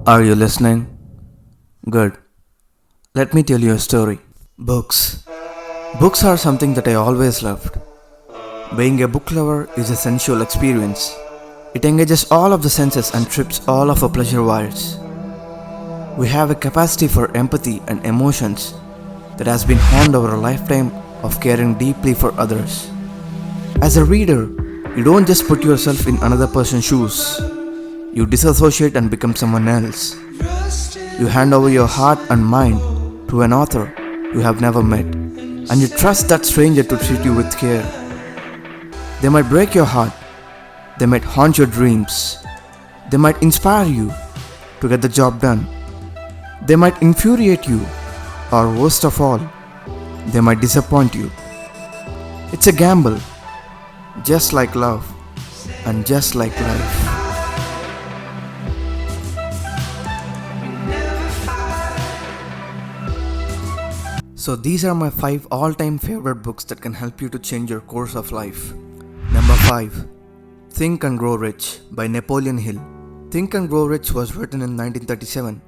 Are you listening? Good. Let me tell you a story. Books. Books are something that I always loved. Being a book lover is a sensual experience. It engages all of the senses and trips all of our pleasure wires. We have a capacity for empathy and emotions that has been honed over a lifetime of caring deeply for others. As a reader, you don't just put yourself in another person's shoes. You disassociate and become someone else. You hand over your heart and mind to an author you have never met, and you trust that stranger to treat you with care. They might break your heart, they might haunt your dreams, they might inspire you to get the job done, they might infuriate you, or worst of all, they might disappoint you. It's a gamble, just like love, and just like life. So these are my 5 all-time favorite books that can help you to change your course of life. Number 5. Think and Grow Rich by Napoleon Hill. Think and Grow Rich was written in 1937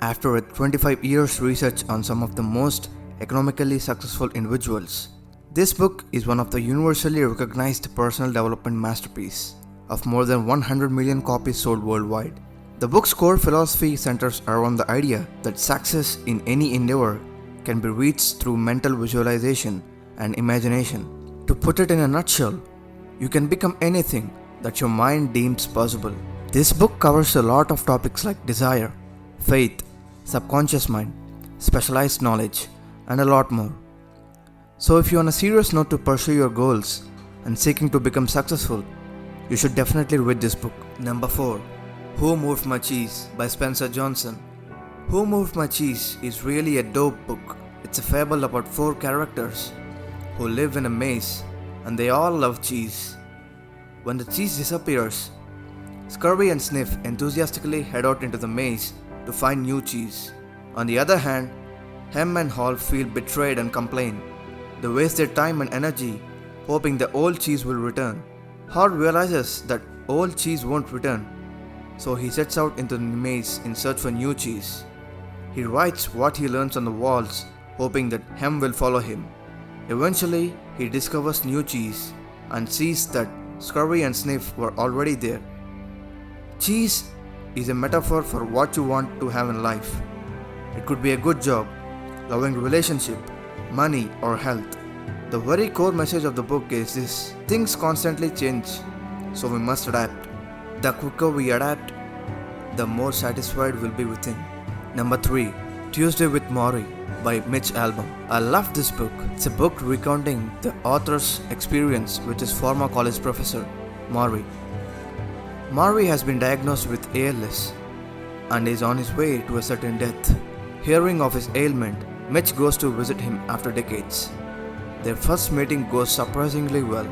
after a 25 years research on some of the most economically successful individuals. This book is one of the universally recognized personal development masterpiece of more than 100 million copies sold worldwide. The book's core philosophy centers around the idea that success in any endeavor can be reached through mental visualization and imagination. To put it in a nutshell, you can become anything that your mind deems possible. This book covers a lot of topics like desire, faith, subconscious mind, specialized knowledge, and a lot more. So if you're on a serious note to pursue your goals and seeking to become successful, you should definitely read this book. Number 4. Who Moved My Cheese by Spencer Johnson. Who Moved My Cheese is really a dope book. It's a fable about 4 characters who live in a maze and they all love cheese. When the cheese disappears, Scurvy and Sniff enthusiastically head out into the maze to find new cheese. On the other hand, Hem and Haw feel betrayed and complain. They waste their time and energy hoping the old cheese will return. Haw realizes that old cheese won't return, so he sets out into the maze in search for new cheese. He writes what he learns on the walls, hoping that Hem will follow him. Eventually, he discovers new cheese and sees that Scurvy and Sniff were already there. Cheese is a metaphor for what you want to have in life. It could be a good job, loving relationship, money, or health. The very core message of the book is this: things constantly change, so we must adapt. The quicker we adapt, the more satisfied we'll be within. Number 3. Tuesday with Morrie by Mitch Albom. I love this book. It's a book recounting the author's experience with his former college professor, Morrie. Morrie has been diagnosed with ALS and is on his way to a certain death. Hearing of his ailment, Mitch goes to visit him after decades. Their first meeting goes surprisingly well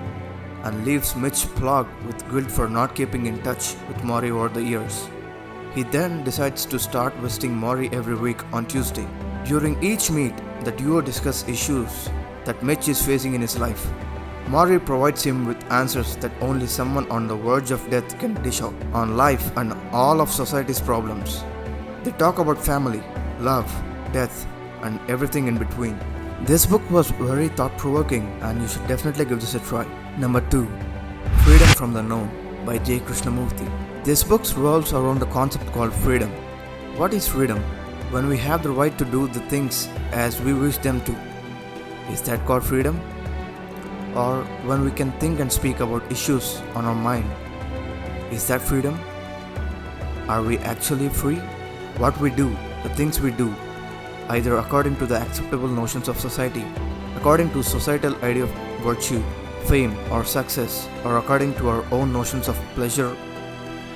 and leaves Mitch plagued with guilt for not keeping in touch with Morrie over the years. He then decides to start visiting Morrie every week on Tuesday. During each meet, the duo discuss issues that Mitch is facing in his life. Morrie provides him with answers that only someone on the verge of death can dish out on life and all of society's problems. They talk about family, love, death, and everything in between. This book was very thought-provoking and you should definitely give this a try. Number 2. Freedom from the Gnome by J. Krishnamurti. This book revolves around the concept called freedom. What is freedom? When we have the right to do the things as we wish them to. Is that called freedom? Or when we can think and speak about issues on our mind. Is that freedom? Are we actually free? What we do, the things we do, either according to the acceptable notions of society, according to societal idea of virtue, fame or success, or according to our own notions of pleasure,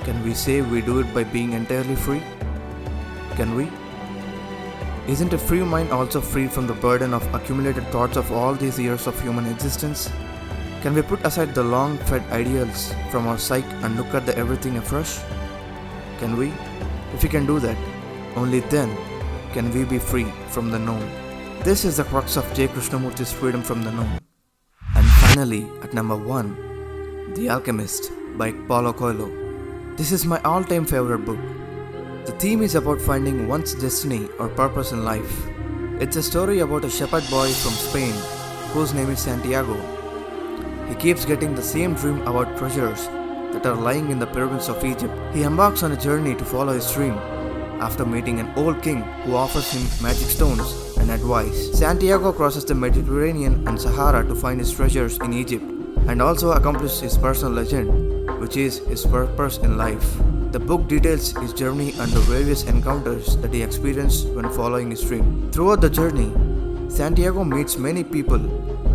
can we say we do it by being entirely free? Can we? Isn't a free mind also free from the burden of accumulated thoughts of all these years of human existence? Can we put aside the long-fed ideals from our psyche and look at the everything afresh? Can we? If we can do that, only then can we be free from the known. This is the crux of J. Krishnamurti's Freedom from the Known. And finally, at number 1, The Alchemist by Paulo Coelho. This is my all-time favorite book. The theme is about finding one's destiny or purpose in life. It's a story about a shepherd boy from Spain whose name is Santiago. He keeps getting the same dream about treasures that are lying in the pyramids of Egypt. He embarks on a journey to follow his dream after meeting an old king who offers him magic stones and advice. Santiago crosses the Mediterranean and Sahara to find his treasures in Egypt and also accomplish his personal legend, which is his purpose in life. The book details his journey and the various encounters that he experienced when following his dream. Throughout the journey, Santiago meets many people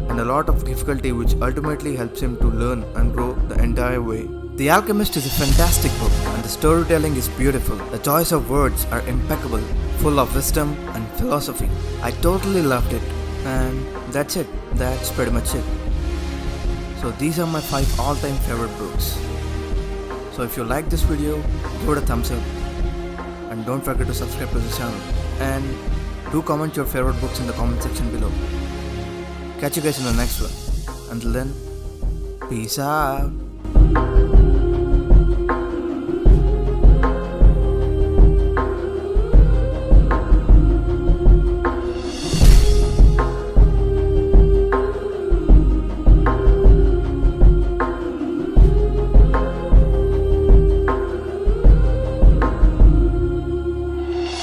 and a lot of difficulty, which ultimately helps him to learn and grow the entire way. The Alchemist is a fantastic book and the storytelling is beautiful. The choice of words are impeccable, full of wisdom and philosophy. I totally loved it, and that's it. That's pretty much it. So these are my 5 all-time favorite books. So if you like this video, give it a thumbs up and don't forget to subscribe to the channel, and do comment your favorite books in the comment section below. Catch you guys in the next one. Until then, peace out.